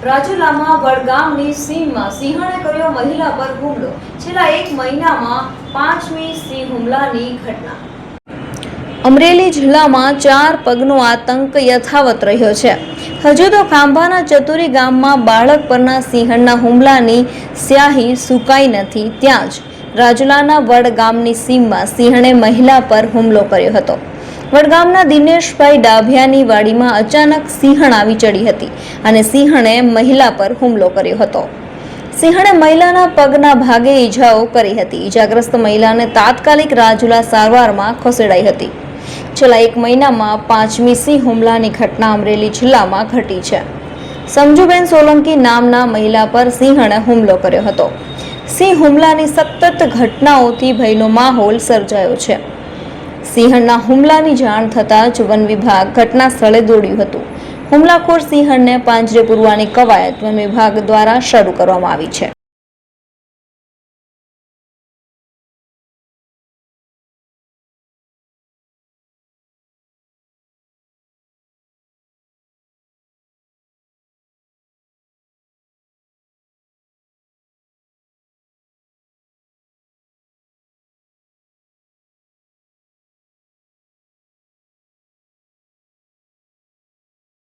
રાજુલામાં વડગામની સીમમાં સિંહણે કર્યો મહિલા પર હુમલો. છેલ્લા 1 મહિનામાં 5મી સિંહ હુમલાની ઘટના. અમરેલી જિલ્લામાં 4 પગનો આતંક યથાવત રહ્યો છે. હજુ તો ખાંભાના ચતુરી ગામમાં બાળક પરના સિંહણના હુમલાની સ્યાહી સુકાઈ નથી, ત્યાં જ રાજુલાના વડગામની સીમમાં સિંહણે મહિલા પર હુમલો કર્યો હતો. વડગામના દિનેશભાઈ ડાભિયાની વાડીમાં અચાનક સિંહણ આવી ચડી હતી અને સિંહણે મહિલા પર હુમલો કર્યો હતો. સિંહણે મહિલાના પગના ભાગે ઈજાઓ કરી હતી. ઈજાગ્રસ્ત મહિલાને તાત્કાલિક રાજુલા સારવારમાં ખસેડાઈ હતી. છેલ્લા 1 મહિનામાં 5મી સિંહ હુમલાની ઘટના અમરેલી જિલ્લામાં ઘટી છે. સમજુબેન સોલંકી નામના મહિલા પર સિંહણે હુમલો કર્યો હતો. સિંહ હુમલાની સતત ઘટનાઓથી ભયનો માહોલ સર્જાયો છે. સિંહણના હુમલાની જાણ થતાં જ વન વિભાગ ઘટના સ્થળે દોડ્યું હતું. હુમલાખોર સિંહણને પાંજરે પૂરવાની કવાયત વન વિભાગ દ્વારા શરૂ કરવામાં આવી છે.